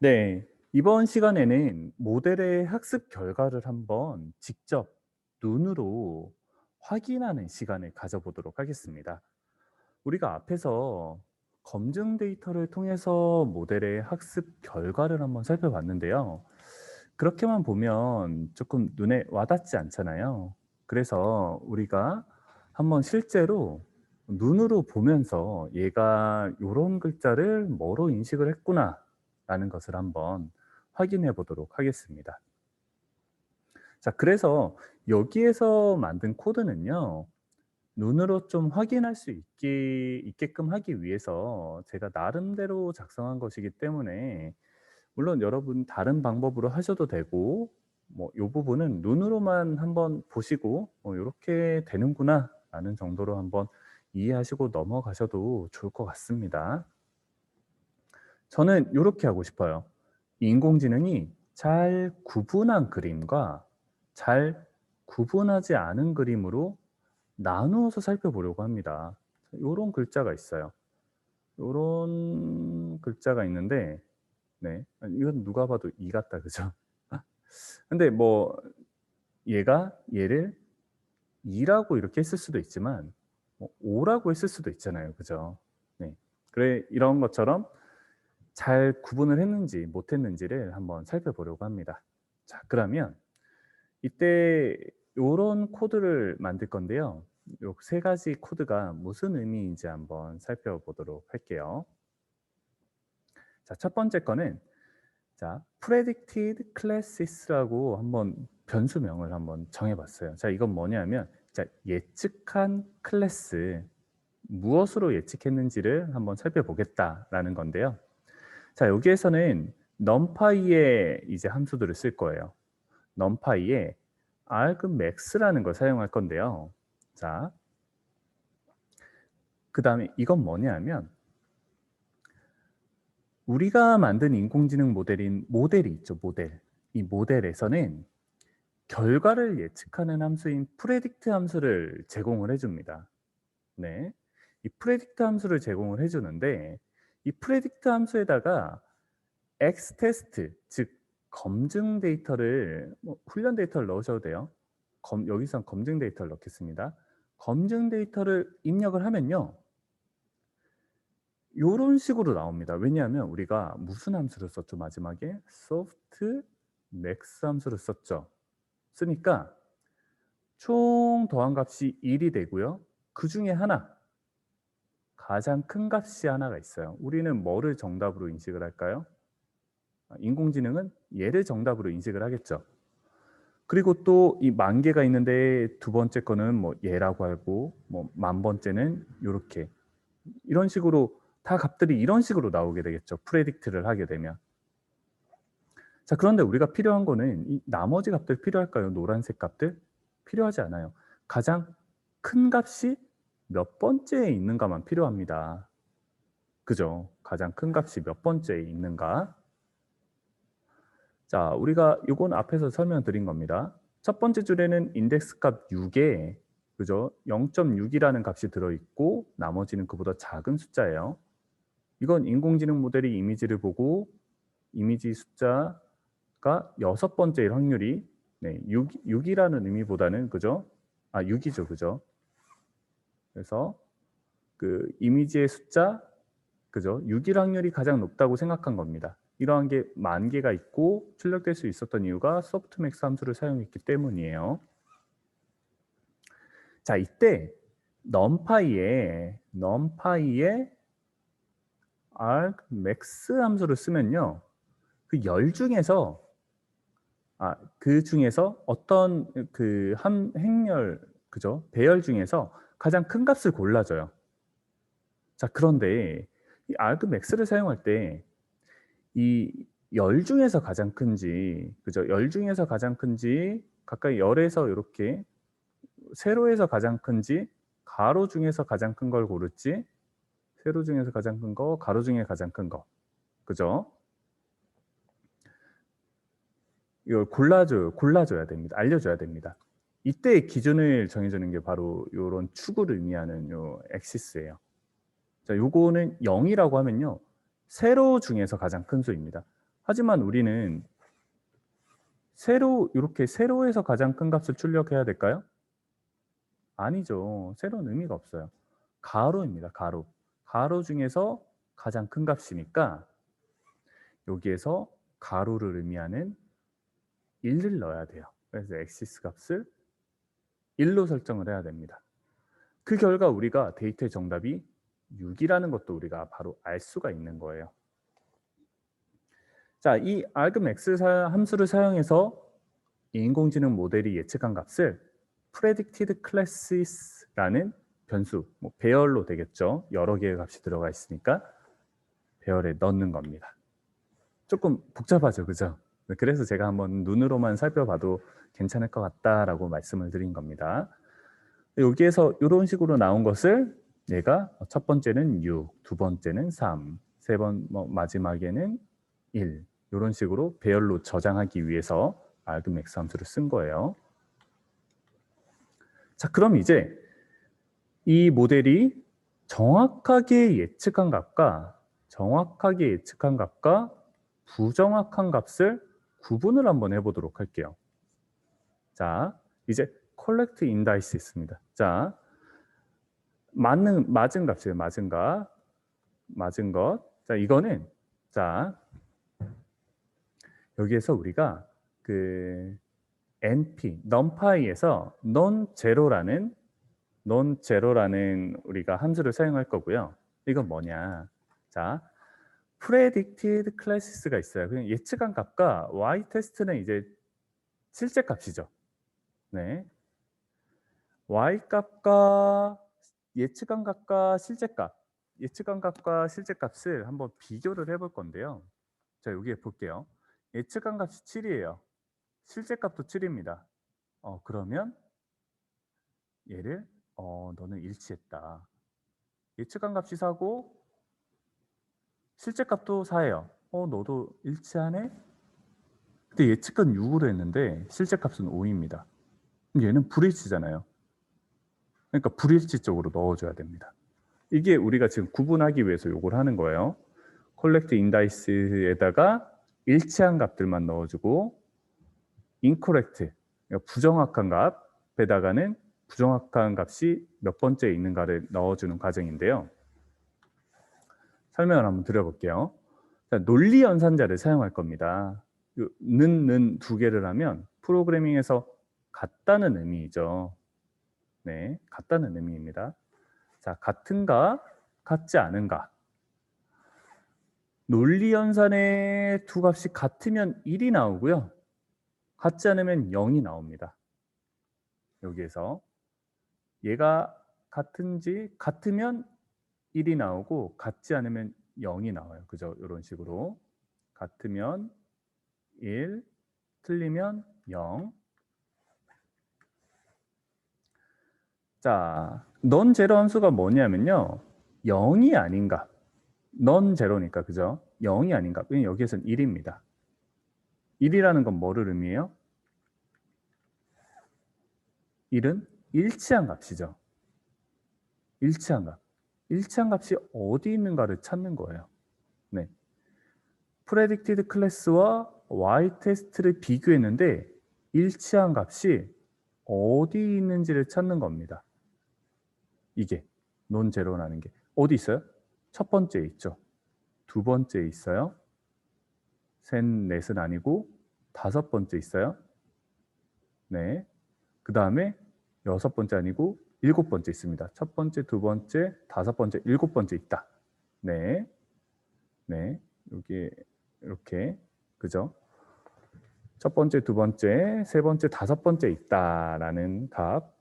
네. 이번 시간에는 모델의 학습 결과를 한번 직접 눈으로 확인하는 시간을 가져보도록 하겠습니다. 우리가 앞에서 검증 데이터를 통해서 모델의 학습 결과를 한번 살펴봤는데요. 그렇게만 보면 조금 눈에 와닿지 않잖아요. 그래서 우리가 한번 실제로 눈으로 보면서 '얘가 요런 글자를 뭐로 인식을 했구나.'라는 것을 한번 확인해 보도록 하겠습니다. 자, 그래서 여기에서 만든 코드는요. 눈으로 좀 확인할 수 있게끔 하기 위해서 제가 나름대로 작성한 것이기 때문에, 물론 여러분 다른 방법으로 하셔도 되고, 뭐 요 부분은 눈으로만 한번 보시고 '요렇게 되는구나.'라는 정도로 한번 이해하시고 넘어가셔도 좋을 것 같습니다. 저는 요렇게 하고 싶어요. 인공지능이 잘 구분한 그림과 잘 구분하지 않은 그림으로 나누어서 살펴보려고 합니다. 요런 글자가 있어요. 요런 글자가 있는데, 네. 이건 누가 봐도 이 같다. 그죠? 근데 뭐 얘가 얘를 이라고 이렇게 했을 수도 있지만 뭐 오라고 했을 수도 있잖아요. 그죠? 네. 그래, 이런 것처럼 잘 구분을 했는지 못 했는지를 한번 살펴보려고 합니다. 자, 그러면 이때 요런 코드를 만들 건데요. 요 세 가지 코드가 무슨 의미인지 한번 살펴보도록 할게요. 자, 첫 번째 거는, 자, predicted classes라고 한번 변수명을 한번 정해 봤어요. 자, 이건 뭐냐면, 자, 예측한 클래스, 무엇으로 예측했는지를 한번 살펴보겠다라는 건데요. 자, 여기에서는 numpy의 이제 함수들을 쓸 거예요. numpy의 argmax라는 걸 사용할 건데요. 자, 그다음에 이건 뭐냐면, 우리가 만든 인공지능 모델인 모델이 있죠, 모델. 이 모델에서는 결과를 예측하는 함수인 predict 함수를 제공을 해 줍니다. 네. 이 predict 함수를 제공을 해 주는데, 이 predict 함수에다가 X 테스트, 즉 검증 데이터를, 뭐 훈련 데이터를 넣으셔도 돼요. 여기선 검증 데이터를 넣겠습니다. 검증 데이터를 입력을 하면요, 요런 식으로 나옵니다. 왜냐하면 우리가 무슨 함수를 썼죠, 마지막에? softmax 함수를 썼죠. 쓰니까 총 더한 값이 1이 되고요. 그중에 하나, 가장 큰 값이 하나가 있어요. 우리는 뭐를 정답으로 인식을 할까요? 인공지능은 얘를 정답으로 인식을 하겠죠. 그리고 또 이 만 개가 있는데 두 번째 거는 뭐 얘라고 하고, 뭐 만 번째는 요렇게, 이런 식으로 다 값들이 이런 식으로 나오게 되겠죠, 프레딕트를 하게 되면. 자, 그런데 우리가 필요한 거는 이 나머지 값들 필요할까요? 노란색 값들? 필요하지 않아요. 가장 큰 값이 몇 번째에 있는가만 필요합니다. 그죠? 가장 큰 값이 몇 번째에 있는가? 자, 우리가 요건 앞에서 설명드린 겁니다. 첫 번째 줄에는 인덱스 값 6에, 그죠? 0.6 이라는 값이 들어 있고 나머지는 그보다 작은 숫자예요. 이건 인공지능 모델이 이미지를 보고 이미지 숫자가 여섯 번째일 확률이, 네, 6 이라는 의미보다는, 그죠? 6 이죠. 그죠? 그래서 그 이미지의 숫자, 그죠? 6일 확률이 가장 높다고 생각한 겁니다. 이러한 게 만 개가 있고 출력될 수 있었던 이유가 소프트맥스 함수를 사용했기 때문이에요. 자, 이때 numpy에 argmax 함수를 쓰면요, 그 열 중에서, 그 중에서 어떤 그 한 행렬, 그죠? 배열 중에서 가장 큰 값을 골라줘요. 자, 그런데 이 argmax를 사용할 때 이 열 중에서 가장 큰지, 그죠? 열 중에서 가장 큰지, 가까이 열에서 요렇게 세로에서 가장 큰지, 가로 중에서 가장 큰 걸 고를지, 세로 중에서 가장 큰 거, 가로 중에 가장 큰 거. 그죠? 이걸 골라줘야 됩니다. 알려줘야 됩니다. 이때의 기준을 정해주는 게 바로 요런 축을 의미하는 요 액시스예요. 자, 요거는 0 이라고 하면요, 세로 중에서 가장 큰 수입니다. 하지만 우리는 이렇게 세로에서 가장 큰 값을 출력해야 될까요? 아니죠. 세로는 의미가 없어요. 가로입니다. 가로. 가로 중에서 가장 큰 값이니까 여기에서 가로를 의미하는 1을 넣어야 돼요. 그래서 엑시스 값을 1로 설정을 해야 됩니다. 그 결과 우리가 데이터의 정답이 6이라는 것도 우리가 바로 알 수가 있는 거예요. 자, 이 argmax 함수를 사용해서 인공지능 모델이 예측한 값을 predicted classes라는 변수, 배열로 되겠죠. 여러 개의 값이 들어가 있으니까 배열에 넣는 겁니다. 조금 복잡하죠, 그죠? 그래서 제가 한번 눈으로만 살펴봐도 괜찮을 것 같다라고 말씀을 드린 겁니다. 여기에서 이런 식으로 나온 것을 얘가 첫 번째는 6, 두 번째는 3, 마지막에는 1 이런 식으로 배열로 저장하기 위해서 argmax 함수를 쓴 거예요. 자, 그럼 이제 이 모델이 정확하게 예측한 값과 부정확한 값을 구분을 한번 해보도록 할게요. 자, 이제 collect indice 있습니다. 자, 맞은 값이에요. 맞은 것. 자, 이거는 여기에서 우리가 그 NP, numpy에서 non-zero라는 우리가 함수를 사용할 거고요. 이건 뭐냐? 자, predicted classes가 있어요. 그냥 예측한 값과 y-test는 이제 실제 값이죠. 네. y-값과 예측한 값과 실제 값을 한번 비교를 해볼 건데요. 자, 여기에 볼게요. 예측한 값이 7이에요. 실제 값도 7입니다. 그러면 얘를 너는 일치했다. 예측한 값이 4고 실제 값도 4예요. 너도 일치하네? 근데 예측은 6으로 했는데 실제 값은 5입니다. 얘는 불일치잖아요. 그러니까 불일치 쪽으로 넣어줘야 됩니다. 이게 우리가 지금 구분하기 위해서 요걸 하는 거예요. collect indice에다가 일치한 값들만 넣어주고 incorrect, 부정확한 값에다가는 부정확한 값이 몇 번째에 있는가를 넣어주는 과정인데요. 설명을 한번 드려볼게요. 자, 논리 연산자를 사용할 겁니다. 는 두 개를 하면 프로그래밍에서 같다는 의미이죠. 네, 같다는 의미입니다. 자, 같은가, 같지 않은가. 논리 연산의 두 값이 같으면 1이 나오고요. 같지 않으면 0이 나옵니다. 여기에서 얘가 같으면 1이 나오고 같지 않으면 0이 나와요. 그죠? 이런 식으로 같으면 1, 틀리면 0. 자, non-zero 함수가 뭐냐면요. 0이 아닌가. non-zero니까 그죠? 0이 아닌가. 왜냐면 여기에서는 1입니다. 1이라는 건 뭐를 의미해요? 1은 일치한 값이죠. 일치한 값. 일치한 값이 어디 있는가를 찾는 거예요. 네. predicted class와 y-test를 비교했는데 일치한 값이 어디 있는지를 찾는 겁니다. 이게 non-zero라는 게 어디 있어요? 첫 번째에 있죠. 두 번째에 있어요. 셋, 넷은 아니고 다섯 번째 있어요. 네. 그 다음에 여섯 번째 아니고 일곱 번째 있습니다. 첫 번째, 두 번째, 다섯 번째, 일곱 번째 있다. 네. 네. 여기 이렇게 그죠? 첫 번째, 두 번째, 세 번째, 다섯 번째 있다라는 값.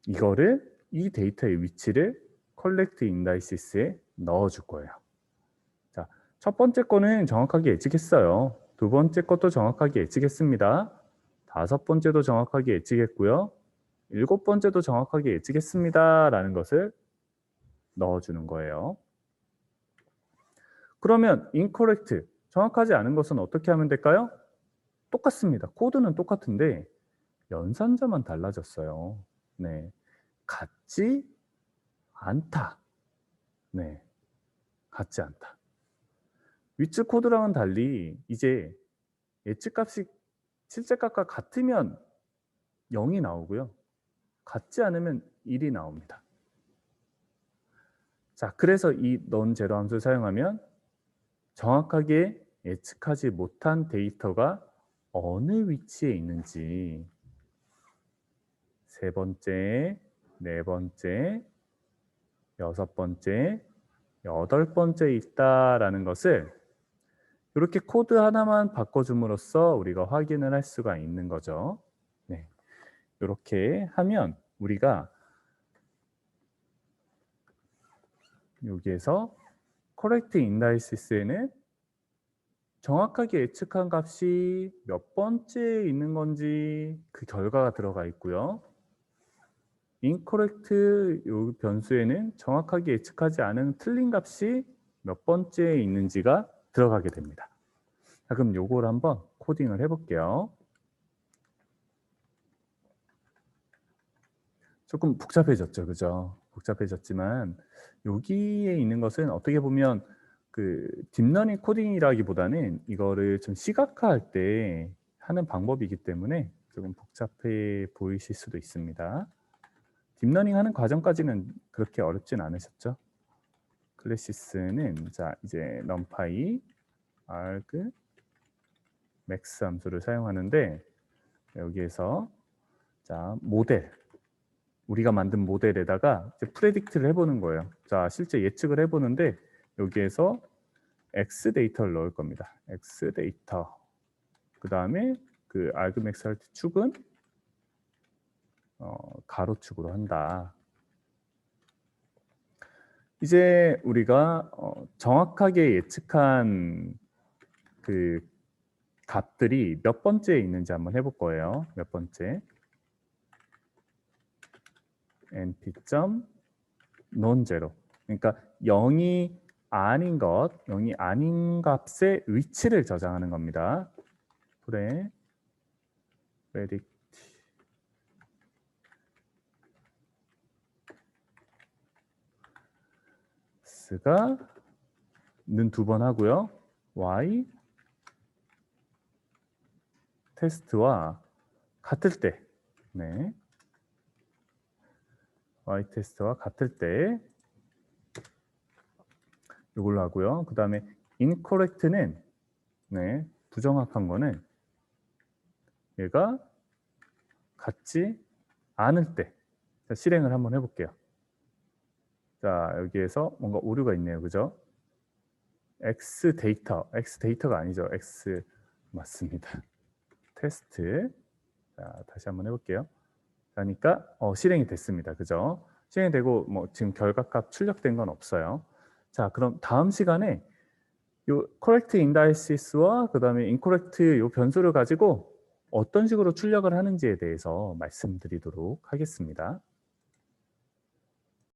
이거를 이 데이터의 위치를 collect indices에 넣어줄 거예요. 자, 첫 번째 거는 정확하게 예측했어요. 두 번째 것도 정확하게 예측했습니다. 다섯 번째도 정확하게 예측했고요. 일곱 번째도 정확하게 예측했습니다. 라는 것을 넣어주는 거예요. 그러면 incorrect, 정확하지 않은 것은 어떻게 하면 될까요? 똑같습니다. 코드는 똑같은데 연산자만 달라졌어요. 네, 같지 않다. 네, 같지 않다. 위치 코드랑은 달리 이제 예측값이 실제값과 같으면 0이 나오고요. 같지 않으면 1이 나옵니다. 자, 그래서 이 non-zero 함수를 사용하면 정확하게 예측하지 못한 데이터가 어느 위치에 있는지 세 번째, 네 번째, 여섯 번째, 여덟 번째 있다라는 것을 이렇게 코드 하나만 바꿔줌으로써 우리가 확인을 할 수가 있는 거죠. 네. 이렇게 하면 우리가 여기에서 correct indices에는 정확하게 예측한 값이 몇 번째에 있는 건지 그 결과가 들어가 있고요. incorrect 요 변수에는 정확하게 예측하지 않은 틀린 값이 몇 번째에 있는지가 들어가게 됩니다. 자, 그럼 요걸 한번 코딩을 해볼게요. 조금 복잡해졌죠, 그죠? 복잡해졌지만 여기에 있는 것은 어떻게 보면 그 딥러닝 코딩이라기보다는 이거를 좀 시각화할 때 하는 방법이기 때문에 조금 복잡해 보이실 수도 있습니다. 딥러닝 하는 과정까지는 그렇게 어렵진 않으셨죠? 클래시스는 자 이제 numpy, arg, max 함수를 사용하는데 여기에서 자 모델 우리가 만든 모델에다가 이제 프레딕트를 해보는 거예요. 자, 실제 예측을 해보는데 여기에서 x 데이터를 넣을 겁니다. x 데이터. 그 다음에 그 argmax 할 때 축은 가로축으로 한다. 이제 우리가 정확하게 예측한 그 값들이 몇 번째에 있는지 한번 해볼 거예요. 몇 번째. np.non-zero. 그러니까 0이 아닌 것, 0이 아닌 값의 위치를 저장하는 겁니다. predict x가 는 두 번 하고요. y 테스트와 같을 때, 네, y 테스트와 같을 때 이걸로 하고요. 그 다음에 incorrect는 네, 부정확한 거는 얘가 같지 않을 때 자, 실행을 한번 해볼게요. 자, 여기에서 뭔가 오류가 있네요. 그죠? x 데이터가 아니죠. x 맞습니다. 테스트. 자, 다시 한번 해볼게요. 그러니까 실행이 됐습니다. 그죠? 실행이 되고 뭐 지금 결과값 출력된 건 없어요. 자, 그럼 다음 시간에 요 correct indices와 그다음에 incorrect 요 변수를 가지고 어떤 식으로 출력을 하는지에 대해서 말씀드리도록 하겠습니다.